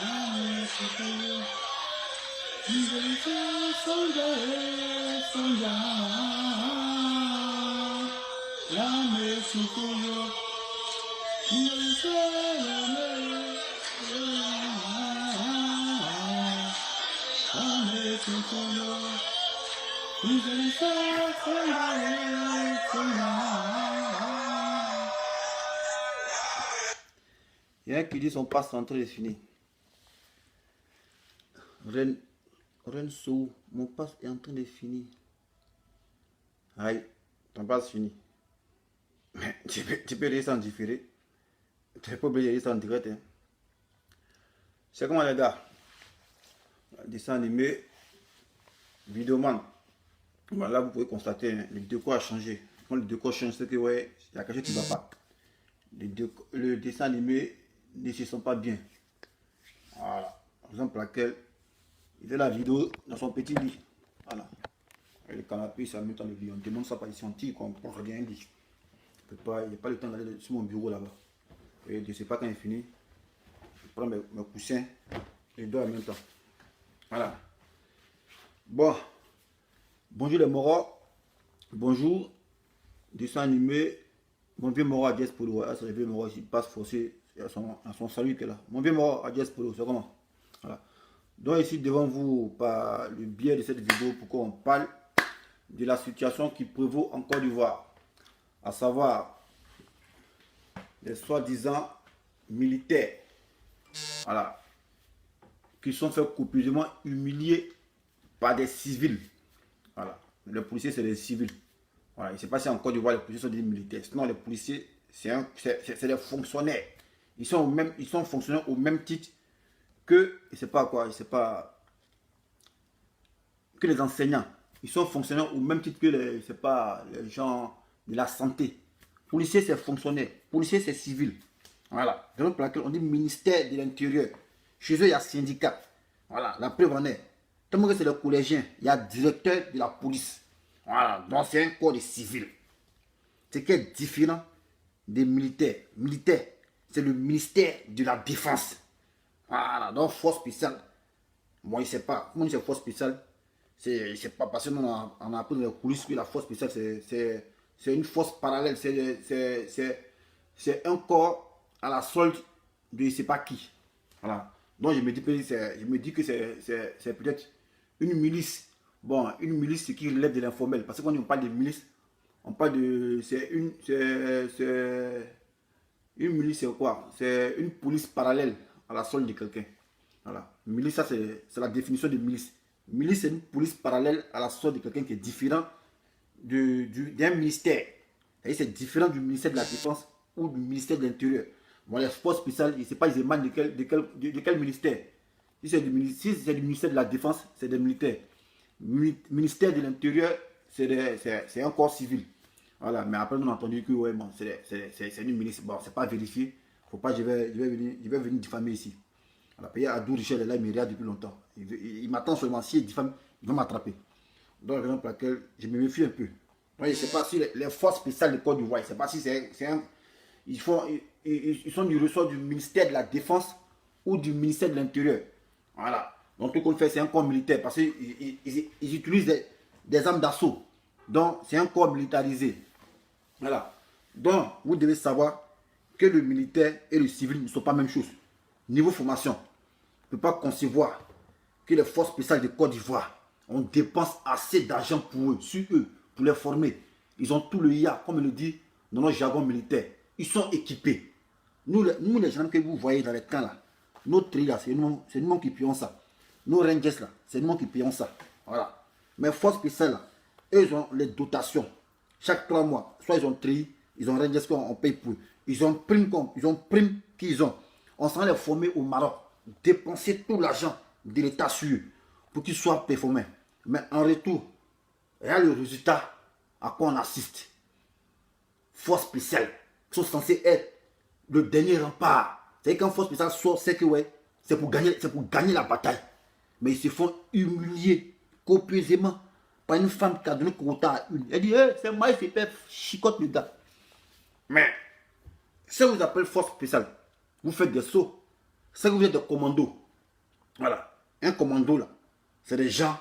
L'armée Sukuyo, soldat, soldat. L'armée Sukuyo, l'armée Sukuyo. Il y a un qui dit son passe rentré est fini. Renso, mon passe est en train de finir. Aïe, ton passe fini. Mais tu peux lire ça en différé. Tu n'es pas obligé de lire ça en direct. Hein. C'est comment les gars? Dessin animé, Vidéoman. Bon, là, vous pouvez constater, hein, le décor a changé. Quand le décor change, c'est que ouais, il y a quelque chose qui ne va pas. Le dessin animé ne se sent pas bien. Voilà. Par exemple, laquelle il fait la vidéo dans son petit lit. Voilà. Et le canapé, ça met dans le lit. On demande ça par ici, on tire, on prend rien dit. Il n'y a pas le temps d'aller sur mon bureau là-bas. Et je ne sais pas quand il finit. Je prends mes coussins et dors en même temps. Voilà. Bon. Bonjour les moros. Bonjour. Dessin animé. Mon vieux moro à Jess Polo. Ah, c'est le vieux moro, il passe forcé à son salut qui est là. Mon vieux moro à Jess Polo, c'est comment? Voilà. Donc ici devant vous, par le biais de cette vidéo, pourquoi on parle de la situation qui prévaut en Côte d'Ivoire. À savoir, les soi-disant militaires. Voilà. Qui sont fait copieusement humilier par des civils. Voilà. Les policiers, c'est des civils. Voilà. Il ne s'est passé en Côte d'Ivoire, les policiers sont des militaires. Sinon, les policiers, c'est des fonctionnaires. Ils sont fonctionnaires au même titre que, je sais pas quoi, je sais pas, que les enseignants. Ils sont fonctionnaires au même titre que les, je sais pas, les gens de la santé. Policiers, c'est fonctionnaire. Policiers, c'est civil. Voilà. Raison pour laquelle on dit ministère de l'Intérieur. Chez eux, il y a syndicat. Voilà. La preuve en est. Tellement que c'est le collégien, il y a directeur de la police. Voilà. Donc, c'est un corps de civil. Ce qui est différent des militaires. Militaires, c'est le ministère de la Défense. Voilà. Donc, force spéciale. Moi, je ne sais pas. Comment c'est force spéciale? C'est pas parce qu'on a appris dans les coulisses que la force spéciale, c'est une force parallèle. C'est un corps à la solde de je ne sais pas qui. Voilà. Donc je me dis que c'est peut-être une milice. Bon, une milice qui relève de l'informel. Parce que quand on parle de milice, on parle de... Une milice, c'est quoi? C'est une police parallèle à la solde de quelqu'un. Voilà. Milice, ça c'est la définition de milice. Milice, c'est une police parallèle à la solde de quelqu'un qui est différent d'un ministère. C'est différent du ministère de la Défense ou du ministère de l'Intérieur. Bon, les forces spéciales, je ne sais pas, ils émanent de quel ministère. Si c'est du ministère de la Défense, c'est des militaires. Ministère de l'Intérieur, c'est un corps civil. Voilà, mais après, on a entendu que ouais, bon, c'est une milice. Bon, c'est pas vérifié. Faut pas, je vais venir diffamer ici. Voilà, pays Adou Richel est là, il me regarde depuis longtemps. Il m'attend seulement, si il diffame, il va m'attraper. Donc, raison pour laquelle je me méfie un peu. Je ne sais pas si les forces spéciales de Côte d'Ivoire, je ne sais pas si c'est un... Ils sont du ressort du ministère de la Défense ou du ministère de l'Intérieur. Voilà. Donc, tout qu'on fait, c'est un corps militaire parce qu'ils utilisent des armes d'assaut. Donc, c'est un corps militarisé. Voilà. Donc, vous devez savoir que le militaire et le civil ne sont pas la même chose. Niveau formation, on ne peut pas concevoir que les forces spéciales de Côte d'Ivoire, on dépense assez d'argent pour eux, sur eux, pour les former. Ils ont tout le IA, comme on le dit dans notre jargon militaire. Ils sont équipés. Nous les gens que vous voyez dans les camps là, notre tri là, c'est nous qui payons ça. Nos rangers là, c'est nous qui payons ça. Voilà. Mais forces spéciales là, eux ils ont les dotations. Chaque 3 mois, soit ils ont tri, ils ont rangers qu'on paye pour eux. Ils ont prime qu'ils ont. On s'en les former au Maroc, dépenser tout l'argent de l'État sur eux pour qu'ils soient performants. Mais en retour, il y a le résultat à quoi on assiste. Force spéciale qui sont censées être le dernier rempart. C'est qu'un force spéciale sort, c'est que ouais, c'est pour gagner la bataille. Mais ils se font humilier copieusement par une femme qui a donné quota à une. Elle dit, hey, c'est moi, c'est pas chicote le gars. Mais, si on vous appelle force spéciale, vous faites des sauts, c'est que vous êtes des commandos. Un commando là, c'est des gens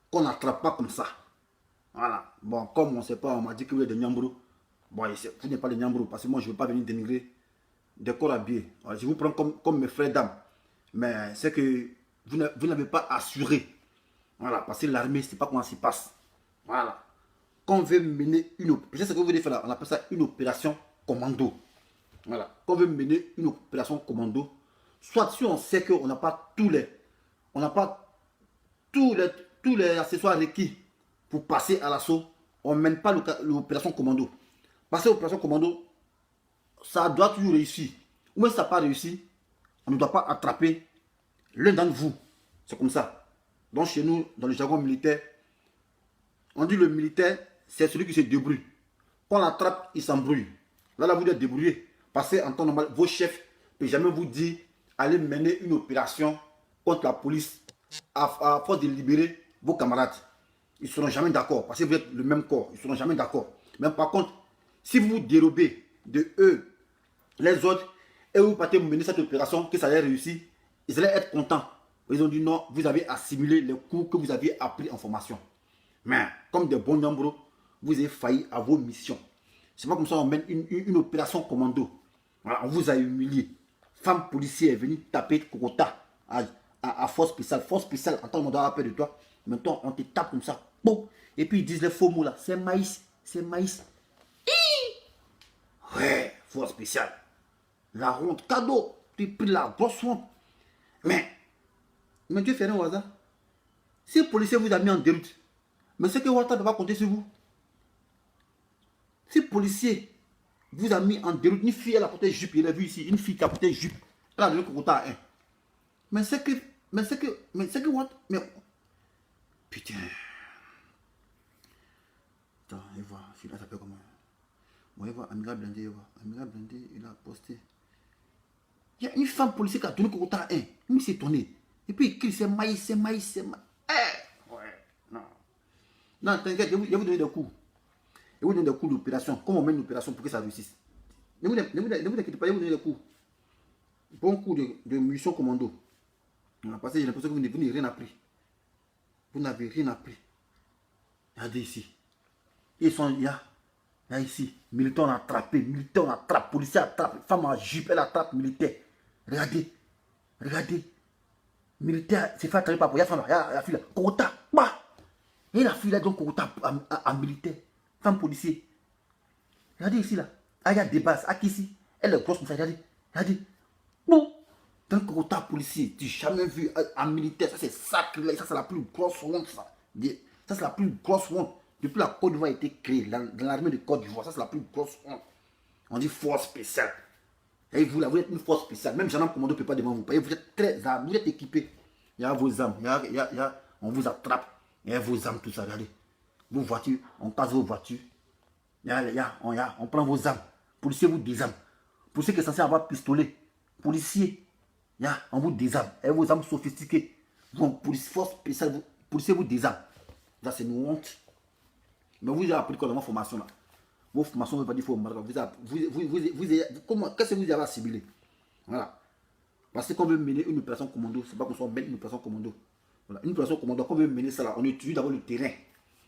qu'on n'attrape pas comme ça. Voilà. Bon, comme on ne sait pas, on m'a dit que vous êtes des Nyambrou. Bon, vous n'êtes pas des Nyambrou parce que moi je ne veux pas venir dénigrer des corps habillés. Voilà, je vous prends comme mes frères d'âme. Mais c'est que vous n'avez pas assuré. Voilà, parce que l'armée, c'est pas comment ça se passe. Voilà. Quand on veut mener une opération, c'est ce que vous voulez faire là, on appelle ça une opération commando. Voilà. Quand on veut mener une opération commando, soit si on sait qu'on n'a pas on n'a pas tous les accessoires requis pour passer à l'assaut, on ne mène pas l'opération commando. Passer l'opération commando, ça doit toujours réussir. Ou même si ça n'a pas réussi, on ne doit pas attraper l'un d'entre vous. C'est comme ça. Donc chez nous, dans le jargon militaire, on dit le militaire, c'est celui qui se débrouille. Quand on l'attrape, il s'embrouille. Là, vous êtes débrouillé. Parce qu'en temps normal, vos chefs ne peuvent jamais vous dire allez mener une opération contre la police à force de libérer vos camarades. Ils ne seront jamais d'accord. Parce que vous êtes le même corps. Ils ne seront jamais d'accord. Mais par contre, si vous vous dérobez de eux, les autres, et vous partez mener cette opération, que ça allait réussir, ils allaient être contents. Ils ont dit non, vous avez assimilé les cours que vous aviez appris en formation. Mais comme des bons nombres, vous avez failli à vos missions. C'est pas comme ça qu'on mène une opération commando. Voilà, on vous a humilié. Femme policière est venue taper Kokota à force spéciale. Force spéciale, en tant qu'on doit appeler de toi. Maintenant, on te tape comme ça. Bon. Et puis ils disent les faux mots là. C'est maïs. C'est maïs. Ouais, force spéciale. La honte, cadeau. Tu pris la grosse honte. Mais Dieu fait rien au hasard. Si le policier vous a mis en déroute, mais c'est que Ouattara ne va pas compter sur vous. Si le policier vous a mis en déroute, une fille, elle a porté jupe, il a vu ici, une fille qui a porté jupe, elle a donné Kokota à un. Mais c'est que mais putain. Attends, il va, il s'appelle comment? Bon, il va, Amiral Blindé, il va. Amiral Blindé, il a posté. Il y a une femme policière qui a donné Kokota à un. Il s'est étonné. Et puis il crie, c'est maïs, c'est maïs, c'est maïs. Ouais, non. Non, t'inquiète, je vais vous donner des coups. Je vais vous donner des coups d'opération. Comment on mène une opération pour que ça réussisse. Ne vous inquiétez pas, je vais vous donner des coups. Bon coup de munitions commando. Parce que j'ai l'impression que vous n'avez rien appris. Vous n'avez rien appris. Regardez ici. Ils sont, il y a ici, militaire on attrapé, militaire on attrape, policier attrape, femme en jupe, elle attrape, militaire. Regardez, regardez. Militaire, c'est fait attraper par il y a femme, il y a la fille là, Kokota, bah. Et la fille là, donc Kokota à militaire, femme policier. Regardez ici là, ah, il y a des bases, ah, ici, elle est grosse comme ça, regardez, regardez. Bon, d'un Kokota policier, tu n'as jamais vu un militaire, ça c'est sacré, ça c'est la plus grosse honte, ça. Ça c'est la plus grosse honte. Depuis la Côte d'Ivoire a été créée, dans l'armée de Côte d'Ivoire, ça c'est la plus grosse honte. On dit force spéciale. Et vous là, vous êtes une force spéciale. Même gendarme commando ne peut pas devant vous. Vous êtes très armés, vous êtes équipés. Il y a vos armes, on vous attrape. Il y a vos armes, tout ça, regardez. Vos voitures, on casse vos voitures. On prend vos armes. Policier vous désarme. Policier qui est censé avoir pistolet. Policier, on vous désarme. Et vos armes sophistiquées. Force spéciale, policier vous désarme. Ça c'est une honte. Mais vous avez appris quoi dans votre formation là? Vos formations, vous ne pouvez pas dire qu'est-ce que vous avez assimilé? Voilà. Parce que quand on veut mener une opération commando, c'est pas qu'on soit une opération commando. Voilà. Une opération commando, quand on veut mener ça là, on étudie d'abord le terrain.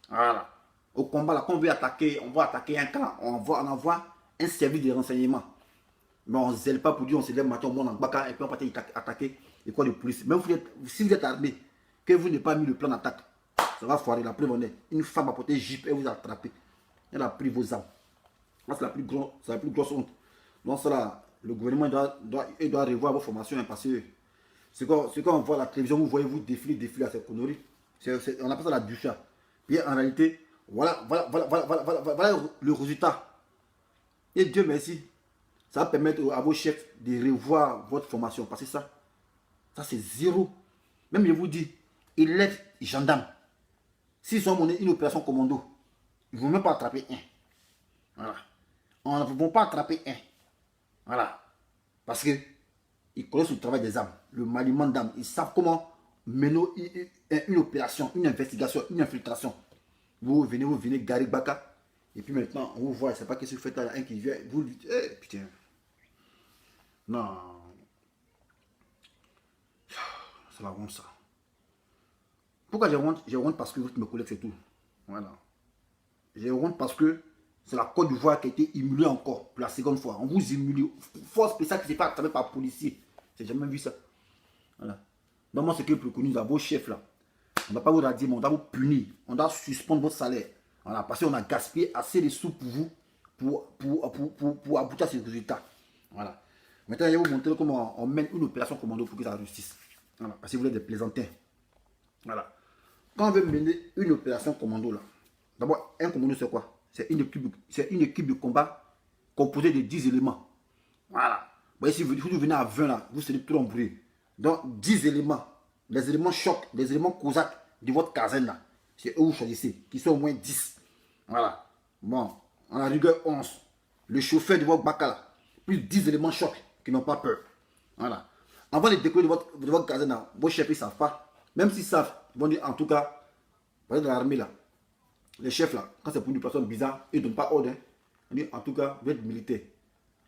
Voilà. Au combat là, quand on veut attaquer, on va attaquer un camp, on envoie un service de renseignement. Mais on ne zèle pas pour dire on se lève matin, on monte en baka et puis on va attaquer les corps de police. Même si vous êtes armé, que vous n'avez pas mis le plan d'attaque, ça va foirer. La preuve en est. Une femme a porté jupe et vous a attrapé. Elle a pris vos armes. C'est la plus grosse honte. Donc ça, le gouvernement doit revoir vos formations parce que c'est quand on voit la télévision, vous voyez vous défiler à ces conneries. On appelle ça la ducha. Puis en réalité, voilà le résultat. Et Dieu merci, ça va permettre à vos chefs de revoir votre formation. Parce que ça c'est zéro. Même je vous dis, élèves gendarmes, s'ils sont menés une opération commando, ils ne vont même pas attraper un. Voilà. On ne va pas attraper un. Voilà. Parce qu'ils connaissent le travail des armes, le maniement d'armes. Ils savent comment mener une opération, une investigation, une infiltration. Vous venez Gary Baka. Et puis maintenant, on vous voit, je ne sais pas qu'est-ce que vous faites là. Un qui vient, vous lui dites, putain. Non. C'est la honte ça. Pourquoi j'ai honte? J'ai honte parce que vous êtes mes collègues, c'est tout. Voilà. J'ai honte parce que c'est la Côte d'Ivoire qui a été humiliée encore pour la seconde fois. On vous humilie. Force spéciale qui s'est fait attraper par policier. J'ai jamais vu ça. Voilà. Donc moi, ce que je préconise à vos chefs là, on ne va pas vous radier, mais on doit vous punir. On doit suspendre votre salaire. Voilà, parce qu'on a gaspillé assez de sous pour vous, pour aboutir à ce résultat. Voilà. Maintenant, je vais vous montrer comment on mène une opération commando pour que ça réussisse. Voilà, parce que vous êtes des plaisantins. Voilà. Quand on veut mener une opération commando, là, d'abord, un commando, c'est quoi? C'est une équipe de combat composée de 10 éléments. Voilà. Bon, si vous venez à 20, là, vous serez trop embrouillé. Donc, 10 éléments. Les éléments chocs, les éléments cosaques de votre caserne, là. C'est eux que vous choisissez, qui sont au moins 10. Voilà. Bon, en la rigueur 11. Le chauffeur de votre bacal, plus 10 éléments chocs qui n'ont pas peur. Voilà. Avant de décoller de votre caserne, là, vos chefs, ils ne savent pas. Même s'ils savent, ils vont dire, en tout cas, vous voyez dans l'armée, là, les chefs, là, quand c'est pour une personne bizarre, ils ne donnent pas ordre. Hein. Ils disent, en tout cas, vous êtes militaire.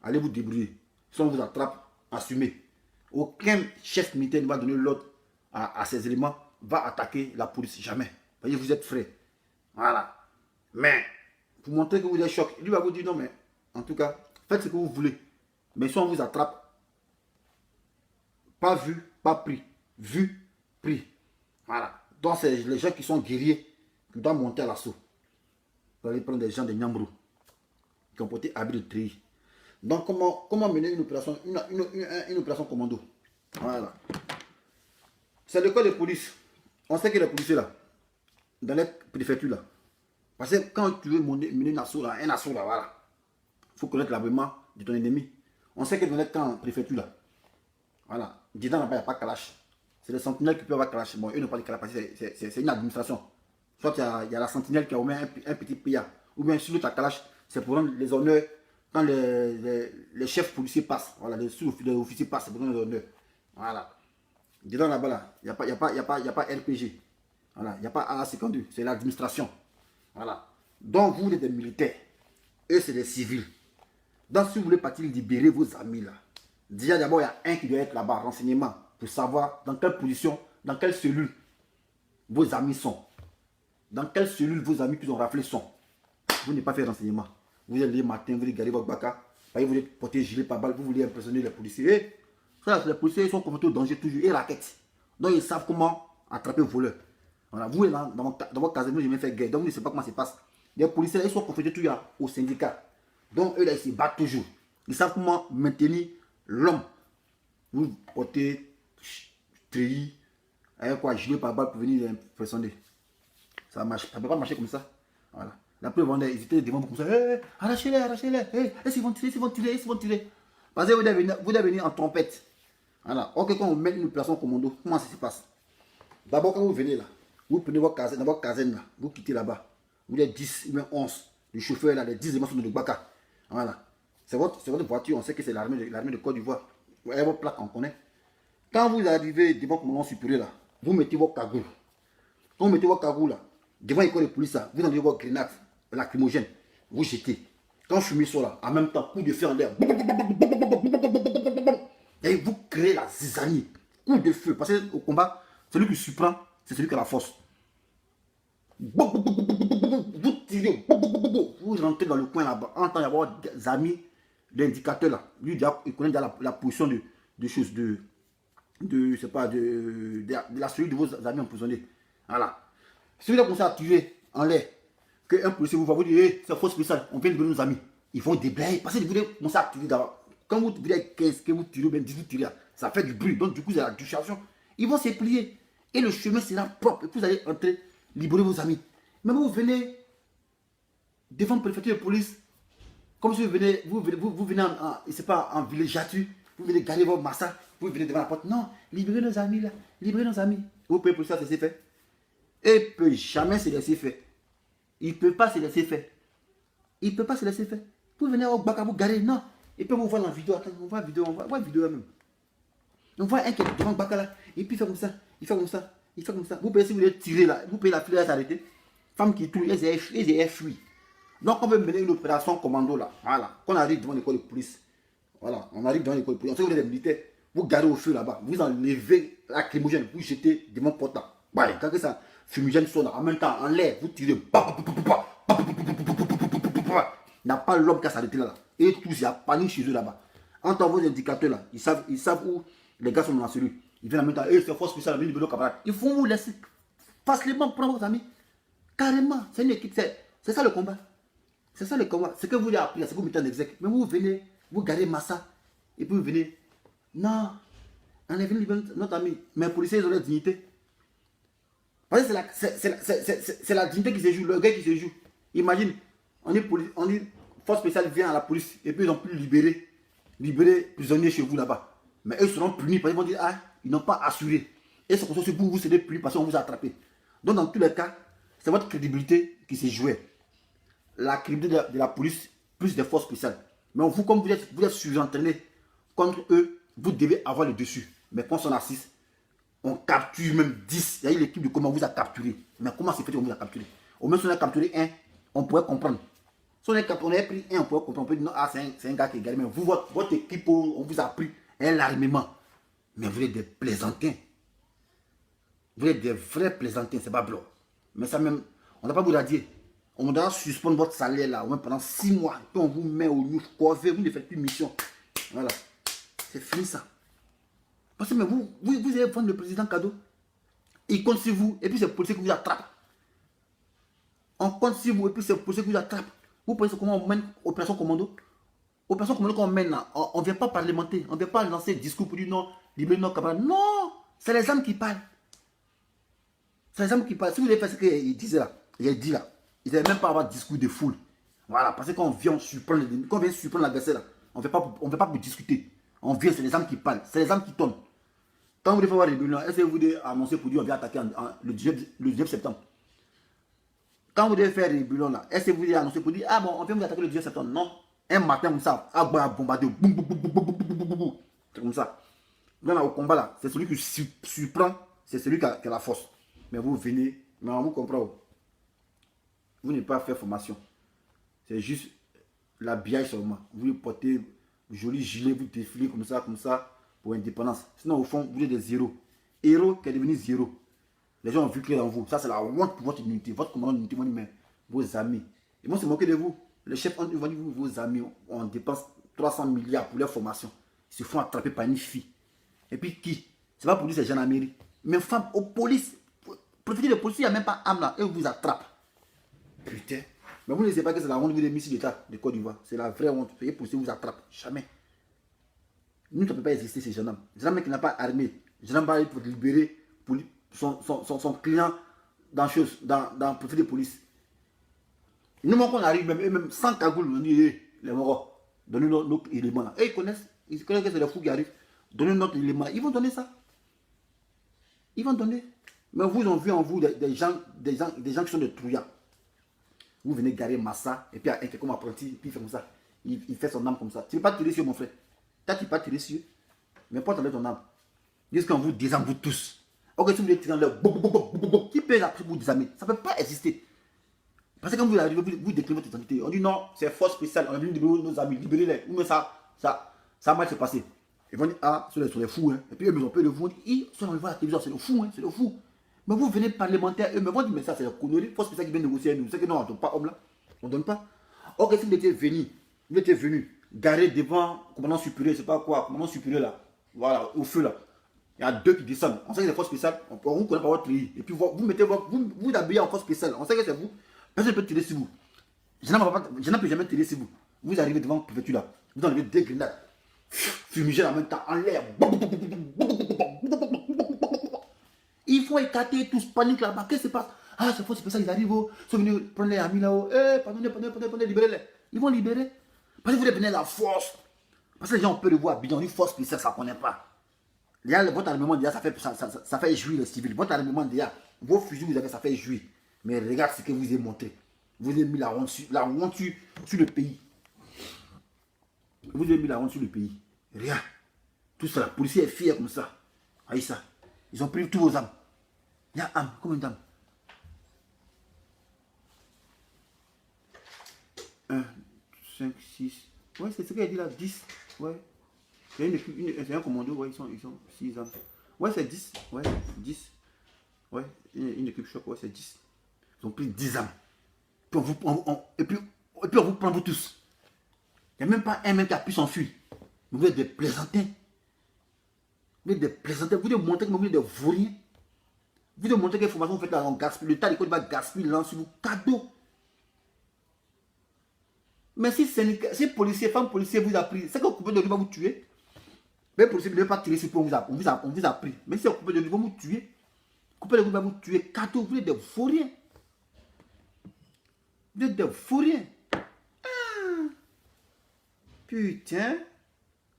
Allez vous débrouiller. Si on vous attrape, assumez. Aucun chef militaire ne va donner l'ordre à ces éléments, va attaquer la police. Jamais. Voyez, vous êtes frais. Voilà. Mais, pour montrer que vous êtes choqué, lui va vous dire non, mais en tout cas, faites ce que vous voulez. Mais si on vous attrape, pas vu, pas pris. Vu, pris. Voilà. Donc, c'est les gens qui sont guerriers qui doivent monter à l'assaut. Vous allez prendre des gens de Nyambrou qui ont porté habit de treillis. Donc, comment mener une opération, une opération commando? Voilà. C'est l'école de police. On sait que les policiers là, dans les préfectures là, parce que quand tu veux mener un assaut là, voilà, il faut connaître l'habillement de ton ennemi. On sait que dans les camps préfecture là, voilà, dedans là-bas, il n'y a pas de kalash. C'est les sentinelles qui peuvent avoir kalash. Bon, eux n'ont pas de kalash parce que c'est une administration. Soit il y a la sentinelle qui a au moins un petit PA, ou bien sur ta kalash, c'est pour rendre les honneurs quand les chefs policiers passent. Voilà, les sous-officiers passent, c'est pour rendre les honneurs. Voilà. Dedans là-bas, là, il n'y a pas RPG. Voilà, il n'y a pas AA52, c'est l'administration. Voilà. Donc, vous êtes des militaires. Eux, c'est des civils. Donc, si vous voulez partir libérer vos amis là, déjà d'abord, il y a un qui doit être là-bas, renseignement, pour savoir dans quelle position, dans quelle cellule vos amis sont. Dans quelle cellule vos amis qui ont raflé sont. Vous n'avez pas fait renseignement. Vous êtes le matin, vous regardez votre baka, vous voulez porter gilet par balle, vous voulez impressionner les policiers. Et, ça, les policiers ils sont confrontés au danger toujours et raquettes. Donc, ils savent comment attraper le voleur. Voilà, vous, dans votre caserne, vous n'avez jamais fait guerre. Donc, vous ne savez pas comment ça se passe. Les policiers, ils sont confrontés toujours au syndicat. Donc, eux, là, ils se battent toujours. Ils savent comment maintenir l'homme. Vous portez treillis, avec quoi, gilet par balle pour venir impressionner. Ça ne peut pas marcher comme ça. Voilà. La preuve, ils étaient devant comme ça. Hey, arrachez-les, arrachez-les. Hey, ils vont tirer, ils vont tirer, ils vont tirer. Parce que vous devez venir en trompette. Voilà. Ok, quand on met une opération commando, comment ça se passe? D'abord, quand vous venez là, vous prenez votre caserne là, vous quittez là-bas. Vous êtes 10, ou même 11. Le chauffeur là, les 10 éléments sont de Baka. Voilà. C'est votre voiture, on sait que c'est l'armée de Côte d'Ivoire. Vous avez votre plaque, on connaît. Quand vous arrivez devant le commandant supérieur là, vous mettez votre cagoule. Quand vous mettez votre cagoule là, devant l'école de police là, vous enlevez votre grenade lacrymogène, vous jetez. Quand fumier sort là, en même temps, coup de feu en l'air. Et vous créez la zizanie. Coup de feu. Parce qu'au combat, celui qui surprend, c'est celui qui a la force. Vous tirez. Vous rentrez dans le coin là-bas. En temps d'avoir des amis, l'indicateur là. Lui, il connaît déjà la position de choses, de la cellule de vos amis empoisonnés. Voilà. Si vous avez commencé à tuer en l'air, qu'un policier vous va vous dire, hey, c'est faux spécial, on vient de nos amis. Ils vont déblayer. Parce que vous voulez commencer à tuer d'abord. Quand vous tirez 15, que vous tirez, ou bien 18 tirez, ça fait du bruit. Donc, du coup, il y a la distraction. Ils vont se plier. Et le chemin sera propre. Et puis, vous allez entrer, libérer vos amis. Mais vous venez devant le préfecture de police, comme si vous venez en villégiature, vous venez garder votre massa, vous venez devant la porte. Non, libérez nos amis là. Libérez nos amis. Vous pouvez pour ça, c'est fait. Et il ne peut jamais se laisser faire. Il ne peut pas se laisser faire. Il ne peut pas se laisser faire. Vous venez au Baka, vous garez, non. Et puis on voit la vidéo, attends, on voit la vidéo, même. On voit un qui est devant le Baka là, et puis il fait comme ça, il fait comme ça, il fait comme ça. Vous payez si vous voulez tirer là, vous payez la fille à s'arrêter. Femme qui touille, elle fuit. Donc on veut mener une opération commando là, voilà. Quand on arrive devant l'école de police, voilà, on arrive devant l'école de police, on sait que vous êtes des militaires, vous garez au feu là-bas, vous enlevez la lacrymogène, vous jetez devant le portant. Ouais, quand ça, fumigène sonne en même temps, en l'air, vous tirez. Il n'y a pas l'homme qui a s'arrêté là. Et tous, il y a panique chez eux là-bas. Entre vos indicateurs là, ils savent où les gars sont dans la cellule. Ils viennent en même temps, c'est force spéciale, camarade. Ils vont vous laisser facilement prendre vos amis. Carrément, c'est une équipe, c'est ça le combat. C'est ça le combat. Ce que vous avez appris, c'est que vous mettez en exec. Mais vous venez, vous gardez Massa, et puis vous venez. Non, on est venu libérer notre ami. Mais les policiers, ils ont la dignité. Parce que c'est la dignité qui se joue, le gars qui se joue. Imagine, on dit force spéciale vient à la police, et puis ils ont pu libérer prisonniers chez vous là-bas. Mais eux seront punis parce qu'ils vont dire, ah, ils n'ont pas assuré. Et c'est comme ça que vous serez punis parce qu'on vous a attrapé. Donc dans tous les cas, c'est votre crédibilité qui s'est jouée. La crédibilité de la police, plus des forces spéciales. Mais vous, comme vous êtes surentraîné contre eux, vous devez avoir le dessus. Mais quand on assiste, on capture même 10. Il y a eu l'équipe de comment on vous a capturé. Mais comment c'est fait qu'on vous a capturé? Au moins si on a capturé un, on pourrait comprendre. Si on avait pris un, on pourrait comprendre. On peut dire non, ah, c'est un gars qui est gagné. Mais vous, votre équipe, on vous a pris un armement. Mais vous êtes des plaisantins. Vous êtes des vrais plaisantins, c'est pas blanc. Mais ça même, on n'a pas vous l'a dit. On doit suspendre votre salaire là, au moins pendant 6 mois. Puis on vous met au nous coiffé, vous ne faites plus mission. Voilà. C'est fini ça. Parce que mais vous allez prendre le président cadeau. Il compte sur vous, et puis c'est le policier qui vous attrape. On compte sur vous, et puis c'est le policier qui vous attrape. Vous pensez comment on mène opération commando? Opération commando qu'on mène là, on ne vient pas parlementer, on ne vient pas lancer des discours pour dire non, libérer nos camarades. Non, c'est les hommes qui parlent. C'est les hommes qui parlent. Si vous avez fait ce qu'il disait là, il dit là, ils n'avaient même pas avoir de discours de foule. Voilà, parce que quand on vient surprendre l'adversaire là, on ne fait pas pour discuter. On vient, c'est les hommes qui parlent, c'est les hommes qui tournent. Quand vous devez voir les réunions, est-ce que vous devez annoncer pour dire on vient attaquer le 19 septembre? Quand vous devez faire les bilans là, est-ce que vous devez annoncer pour dire ah bon, on vient vous attaquer le 19 septembre? Non. Un matin comme ça, à bombarder, boum, boum, boum, boum, boum, boum, boum, boum. C'est comme ça. Là, au combat là, c'est celui qui surprend, c'est celui qui a la force. Mais vous venez, mais on vous comprend. Vous n'avez pas fait formation. C'est juste l'habillage seulement. Vous portez joli gilet, vous défilez comme ça, pour l'indépendance. Sinon, au fond, vous êtes des zéros. Héros qui est devenu zéro. Les gens ont vu clair dans vous. Ça, c'est la honte pour votre unité. Votre commandant d'unité, mais vos amis. Ils vont se moquer de vous. Les chefs vont dire, vos amis, on dépense 300 milliards pour leur formation. Ils se font attraper par une fille. Et puis qui? C'est pas pour dire c'est gendarmerie. Mais femme, aux polices, profitez de police, il n'y a même pas âme là. Et vous attrapent. Putain. Mais vous ne savez pas que c'est la honte des missiles d'État de Côte d'Ivoire. C'est la vraie honte. Les policiers vous attrapent. Jamais. Nous, ça ne peut pas exister ces gendarmes. Les gendarmes qui n'ont pas armé. Les gendarmes va pour libérer son client dans le profil de police. Nous, quand on arrive, même sans cagoule, on dit, les morts, donnez-nous notre élément là. Et ils connaissent que c'est les fous qui arrivent. Donnez notre élément là. Ils vont donner ça. Ils vont donner. Mais vous, ils ont vu en vous des gens qui sont des trouillards. Vous venez garer Massa, et puis un quelqu'un comme apprenti, puis il fait comme ça. Il fait son âme comme ça. Tu ne veux pas tirer sur mon frère. Toi, tu ne veux pas tirer sur. Mais pas t'enlever ton âme. Dis qu'on vous désarme, vous tous. Ok, si vous voulez tirer dans leur. Qui peut la vous désarmer? Ça ne peut pas exister. Parce que quand vous arrivez, vous déclarez votre identité. On dit non, c'est force spéciale. On est venu libérer nos amis, libérer-les. Ou mais ça a mal se passer. Ils vont dire, ah, ce sont les fous. Hein. Et puis eux, ils ont peur de vous. Ils sont dans la télévision, c'est le fou, hein, c'est le fou. Mais vous venez parlementaire, eux, mais vont dire, mais ça, c'est la connerie. Force spéciale qui vient négocier avec nous. C'est que non, on ne donne pas homme là. On ne donne pas. Ok, si vous étiez venu, garé devant commandant supérieur, je ne sais pas quoi, commandant supérieur là. Voilà, au feu là. Il y a 2 qui descendent. On sait que c'est force spéciale. On ne connaît pas votre pays. Et puis vous mettez vous habillez en force spéciale. On sait que c'est vous. Personne ne peut tirer sur vous. Je ne peux jamais tirer sur vous. Vous arrivez devant la préfecture là. Vous enlevez 2 grenades. Fumigène en même temps, en l'air. Ils font écarter tous, panique là-bas. Qu'est-ce qui se passe? Ah, c'est force spéciale, ils arrivent. Ils sont venus prendre les amis là-haut. Pardonnez, libérez-les. Ils vont libérer. Parce que vous venez la force. Parce que les gens ont peur de vous habiller. On dit force spéciale, ça ne connaît pas. Votre armement déjà, ça fait jouir les civils. Votre armement déjà, vos fusils, vous avez, ça fait jouir. Mais regarde ce que vous avez montré. Vous avez mis la honte sur le pays. Vous avez mis la honte sur le pays. Regarde. Tout ça, la police est fière comme ça. Aïe ça. Ils ont pris tous vos âmes. Il y a âme. Combien d'âmes? 1, 5, 6. Ouais, c'est ce qu'il a dit là. 10. Ouais. C'est un commando. Ouais, ils sont 6 âmes. Ouais, c'est 10. Ouais, 10. Ouais, une équipe choc, ouais, c'est 10. Ils ont pris 10 âmes. Puis et puis on vous prend vous tous. Il n'y a même pas un mec qui a pu s'enfuir. Vous êtes des plaisantins. Vous êtes des plaisantins. Vous devez montrer que vous êtes des vauriens. Vous devez montrer que l'information vous faites là, on gaspille. Le tas d'école va gaspiller là sur vos cadeaux. Mais si policier, femme policier vous a pris, c'est que le coupé de lui va vous tuer. Mais le policier ne veut pas tirer sur vous, on vous a pris. Mais si le coupé de lui va vous tuer, le coupé de lui va vous tuer. Cadeau, vous êtes des vauriens. Vous êtes des vauriens. Putain.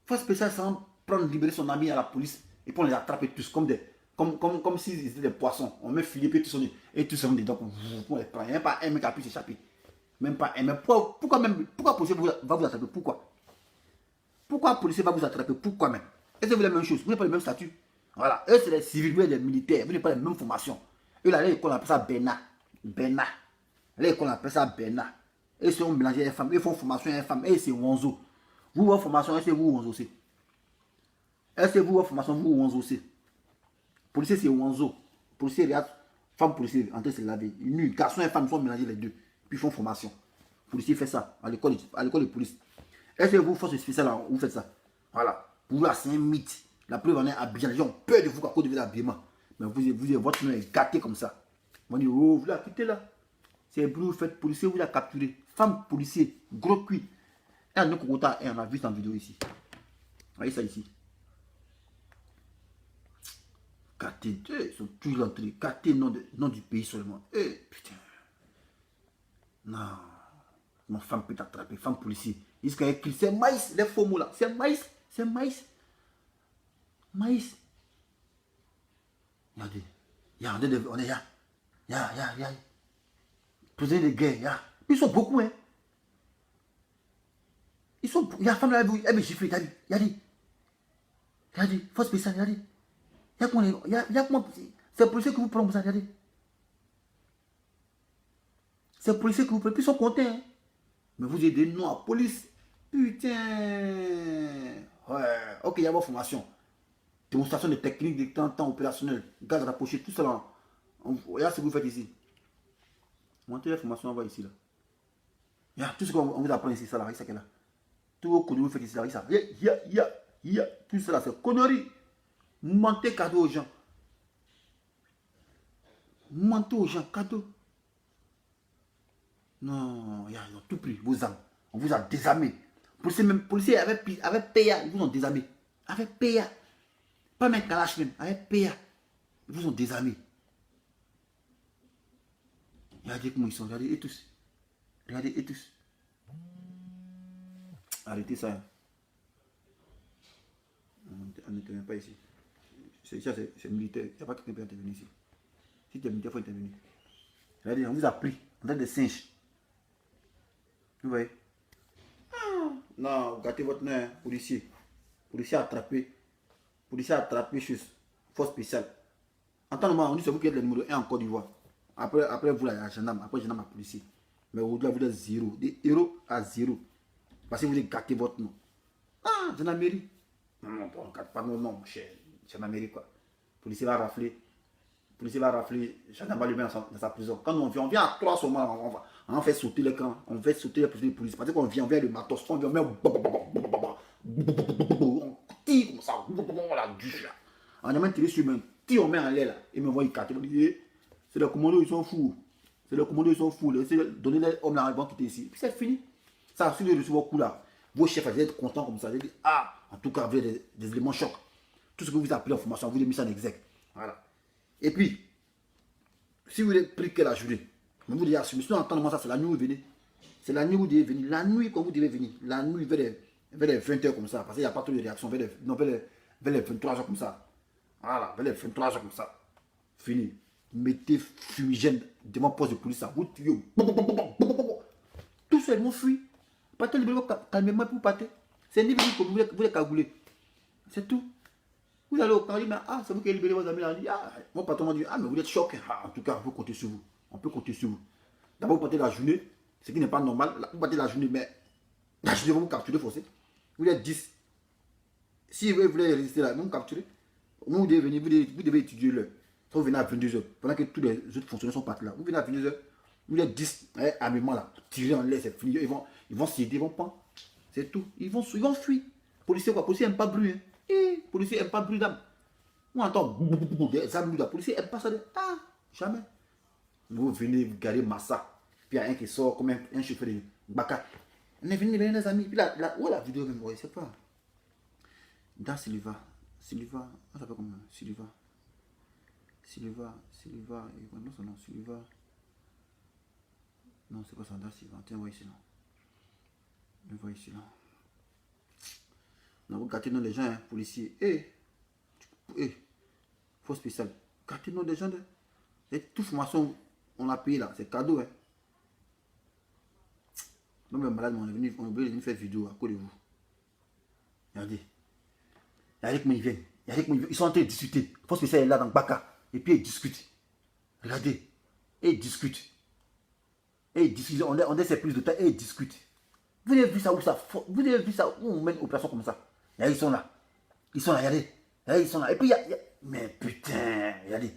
Force spéciale sans prendre, libérer son ami à la police et puis on les attraper tous comme s'ils étaient des poissons. On met filet et tous sont dedans. On les prend. Il n'y a même pas un mec qui a pu s'échapper. Même pas un. Mais pourquoi le policier va vous attraper? Pourquoi le policier va vous attraper? Pourquoi même? Est-ce que vous avez la même chose? Vous n'avez pas le même statut. Voilà. Eux, c'est des civils, vous êtes des militaires. Vous n'avez pas la même formation. Eux, là, l'école, on appelle ça Bena. L'école, on appelle ça Bena. Eux, sont mélangés les femmes. Ils font formation les femmes. Et c'est Wanzo. Vous, votre formation, est-ce que vous, Wanzo, c'est? Est-ce que vous, votre formation, vous, Wanzo, c'est? Policier, c'est Wanzo. Policier, regarde. Femme policier, en train de se laver. Nu, garçon et femme sont mélangés les deux. Puis ils font formation. Policier fait ça à l'école de police. Est-ce que vous, force spéciale, vous faites ça? Voilà. Pour vous, c'est un mythe. La preuve en est habillée. Les gens ont peur de vous à cause de votre habillement. Mais votre nom est gâté comme ça. On dit, oh, vous l'avez quitté là. C'est pour vous faites policier, vous l'avez capturé. Femme policier, gros cuit. Et un autre côté, on a vu ça en vidéo ici. Voyez ça ici. Gâté, ils sont tous rentrés. Gâté, nom du pays seulement. Eh, putain. Non. Mon femme peut t'attraper, femme policier. Ils disent écrit, c'est maïs, les faux mots là. C'est maïs, c'est maïs. Maïs. Regardez. On est là. Ya. Prisonniers de guerre, ya. Ils sont beaucoup, hein. Il y a une femme là, elle me gifle, il a dit, force spéciale, il a dit. Il y a comment, c'est le policier que vous prenez comme ça, regardez. C'est le policier que vous prenez, puis ils sont contents, hein. Mais vous avez des noms à police. Putain. Ouais. Ok, il y a votre formation. Démonstration de techniques de temps opérationnel. Gaz rapproché, tout ça là. Regarde ce que vous faites ici. Montez la formation, on va ici là. Regarde, tout ce qu'on vous apprend ici, ça là, ça là. Tout vos conneries, vous faites ici là, ça. Tout ça là, c'est conneries. Mentez cadeau aux gens. Mentez aux gens, cadeau. Non, ils ont tout pris, vos armes. On vous a désarmé. Policiers avec PA, ils vous ont désarmé. Avec PA. Pas même Kalash même, avec PA. Ils vous ont désarmé. Regardez comment ils sont, regardez, et tous. Regardez, et tous. Arrêtez ça. Hein. On n'intervient pas ici. C'est militaire. Il n'y a pas quelqu'un qui peut intervenir ici. Si tu es militaire, il faut intervenir. Regardez, on vous a pris. On a des singes. Vous voyez? Non, gâtez votre nom, hein, policier. Policier attrapé. Policier attrapé, chose. Force spéciale. En temps normal, on dit c'est vous qui êtes le numéro 1 en Côte d'Ivoire. Après vous, la gendarme. Après, gendarme à policier. Mais aujourd'hui, vous êtes 0. Des héros à 0. Parce que vous avez gâté votre nom. Ah, gendarmerie. Non, on ne gâte pas mon nom, mon cher. Gendarmerie, quoi. Policier va rafler. Policier va rafler. Gendarme va lui mettre dans sa prison. Quand on vient à 3 seulement, on fait sauter les camps. On fait sauter les prisonniers de police. Parce qu'on vient le matos. On vient, on tire comme ça. On la douche là. On a même tiré sur main. On met en l'air là. Et me voit il carte. C'est les commandos, ils sont fous. C'est les commandos, ils sont fous. Donnez les hommes là, ils vont quitter ici. Puis c'est fini. Ça, si vous recevez vos coups là, vos chefs, vous êtes contents comme ça. Vous dites, ah, en tout cas, vous avez des éléments chocs. Tout ce que vous appelez en formation, vous avez mis ça en exec. Voilà. Et puis, si vous avez pris que la journée, vous devez assumer. Sinon, en temps normal, ça, c'est la nuit où vous venez. C'est la nuit où vous devez venir. La nuit, quand vous devez venir. La nuit, vers les 20h comme ça. Parce qu'il n'y a pas trop de réaction. Vers les 23h comme ça. Voilà, vers les 23h comme ça. Fini. Mettez fumigène devant le poste de police. Vous tuez. Tout seul, mon fuit. Partez le calmement pour partir. C'est ni que vous les cagouler. C'est tout. Vous allez au camp, mais ah, c'est vous qui avez libéré vos amis. Là, dit, ah, mon patron m'a dit, ah, mais vous êtes choqué. Ah, en tout cas, on peut compter sur vous. On peut compter sur vous. D'abord, vous partez la journée, ce qui n'est pas normal. Vous partez la journée, mais la journée, vous vous capturez forcé. Vous êtes 10. Si vous voulez résister là, vous vous capturez. Vous devez venir, vous devez étudier l'heure. Vous venez à 22h, pendant que tous les autres fonctionnaires sont partis là. Vous venez à 22h, vous êtes 10, armement là, tirer en l'air, c'est fini. Ils vont s'aider, ils vont pas. C'est tout. Ils vont fuir. Policiers quoi? Policiers n'aiment pas bruit. Hein. Policiers n'aiment pas bruit d'âme. On entend des âmes là. Policiers n'aiment pas ça. Jamais. Vous venez, vous gardez Massa. Puis il y a un qui sort comme un chauffeur de Baka. On est venu les amis. Puis où est la vidéo même? Je ne sais pas. Dans Siliva, on s'appelle comment? Siliva, non, son nom, Siliva. Non, c'est pas ça, dans Siliva. Tiens, on voit ici, là. On voit ici, là. Non, vous gâtez non les gens, hein, policiers. Faut spécial. Gâtez non les gens, et toute formation, on l'a payé là, c'est cadeau, hein. Non, mais malade, on est venu faire vidéo à cause de vous. Regardez. Regardez comment ils viennent. Ils sont en train de discuter. Faut spécial est là dans le Baka. Et puis ils discutent. Regardez. Et ils discutent. On laisse plus de temps et ils discutent. Vous avez vu ça où ça? Vous avez vu ça où on mène une opération comme ça? Regardez, ils sont là. Regardez. Regardez, ils sont là. Et puis il y a... Mais putain, regardez.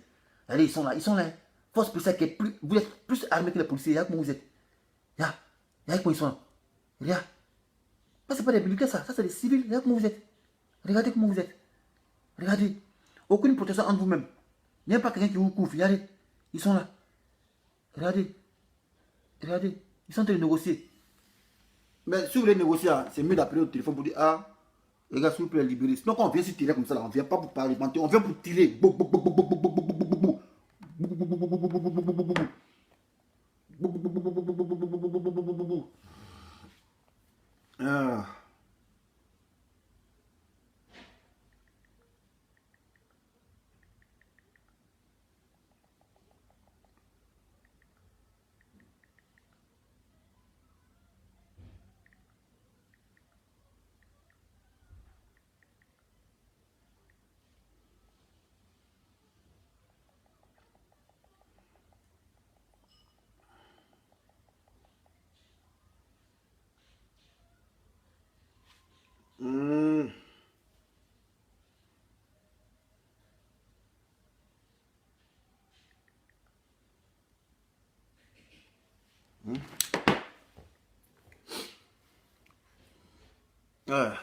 Regardez, ils sont là. Force spéciale qui est plus... Vous êtes plus armés que les policiers. Regardez comment vous êtes. Regardez comment ils sont là. Regarde. Ça, c'est pas des militaires, ça. Ça, c'est des civils. Regardez comment vous êtes. Regardez comment vous êtes. Regardez. Aucune protection entre vous-même. Il n'y a pas quelqu'un qui vous couvre. Regardez. Ils sont là. Regardez. Ils sont en train de négocier. Mais si vous voulez négocier, c'est mieux d'appeler au téléphone pour dire les gars, s'il vous plaît, libérez. Sinon, quand on vient se tirer comme ça, on ne vient pas pour parler, on vient pour tirer.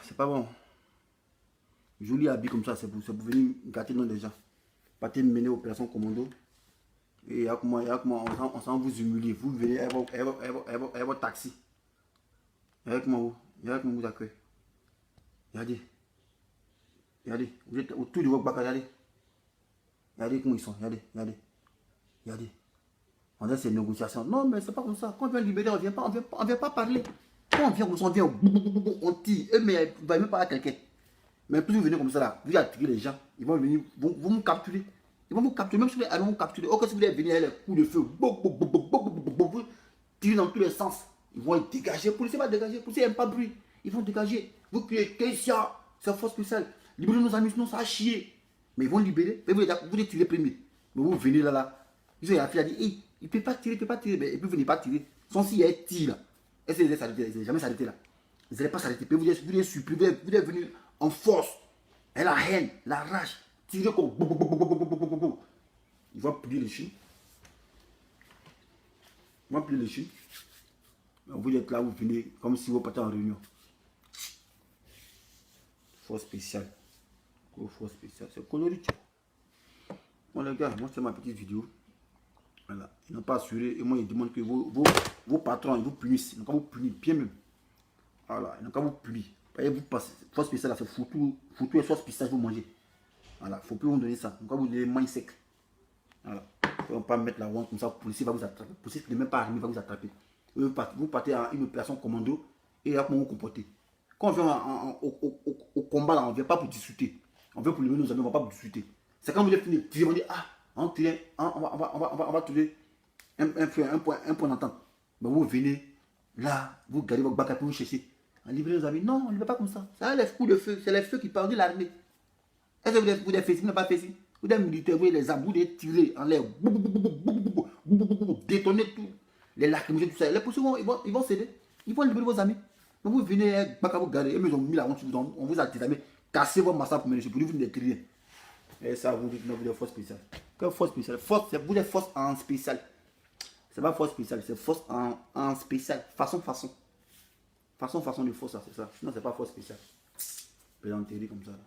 C'est pas bon. Joli habit comme ça, c'est pour venir gâter dans les gens. Partez mener opération commando. Et on s'en vous humilier. Vous venez avec votre taxi. Avec moi, vous accueillez. Regardez. Vous êtes autour de votre bac, regardez. Regardez comment ils sont, regardez. On a ces négociations. Non, mais c'est pas comme ça. Quand on vient libérer, on vient pas parler. Quand on vient, on tire. Mais vous ne même pas à quelqu'un. Mais plus vous venez comme ça là, vous attirez les gens, ils vont venir, vont vous capturer. Ils vont vous capturer, même si vous allez vous capturer. Or, si vous voulez venir avec les coups de feu, vous tirez dans tous les sens. Ils vont dégager. Le policier va dégager. Le policier n'aime pas de bruit. Ils vont dégager. Vous criez, Keïsia, c'est force spéciale. Libérez nos amis, sinon ça a chier. Mais ils vont libérer. Mais vous les tirez premier. Mais vous venez là. Ils ont la fille a dit, il ne peut pas tirer, Mais et puis vous venez pas tirer. Sans s'il y a un tir là. Est-ce qu'ils n'allaient jamais s'arrêter là? Ils n'allaient pas s'arrêter. Vous les supprimer, vous les venir en force. Et la haine, la rage. Tirer comme. Ils vont plier les chiens. Vous êtes là, vous venez comme si vous partez en réunion. Force spéciale. C'est coloré. Bon les gars, moi c'est ma petite vidéo. Voilà. Ils n'ont pas assuré. Et moi ils demandent que vos patrons ils vous punissent. Ils n'ont qu'à vous punir bien même. Voilà. Ils n'ont qu'à vous punir. Vous passez. Force spéciale, c'est foutu et sauce pistache vous mangez. Voilà. Il ne faut plus vous donner ça. Donc vous donner main sec. Voilà. Il ne faut pas mettre la honte comme ça. Le policier va vous attraper. Le policier qui n'est même pas arrivé va vous attraper. Vous partez à une opération commando et là comment vous comportez. Quand on vient au combat là, on ne vient pas pour discuter. On vient pour lever nos amis, on ne va pas pour discuter. C'est quand vous êtes fini, on dit on va trouver un point d'entente. Mais vous venez là, vous gardez votre bac pour vous chercher. On livre nos amis. Non, on ne fait pas comme ça. Ça les coups de feu, c'est les feux qui parlent de l'armée. Est-ce que vous êtes fait, vous n'avez pas fait ici? Vous êtes militaire, vous les armes, vous les tirez en l'air, détonner tout, les lacrymogènes, tout ça. Les policiers ils vont céder, ils vont libérer vos amis. Donc vous venez avec bac à vous garder, ils ont mis la honte, on vous a désarmé, cassez vos massacres pour vous venir les tirer. Et ça, vous dites non, vous êtes force spéciale. Quelle force spéciale? Force, c'est vous les forces en spécial. C'est pas force spéciale, c'est force en spécial. Façon de force, c'est ça. Sinon, c'est pas force spéciale. Plaisanterie comme ça. Là.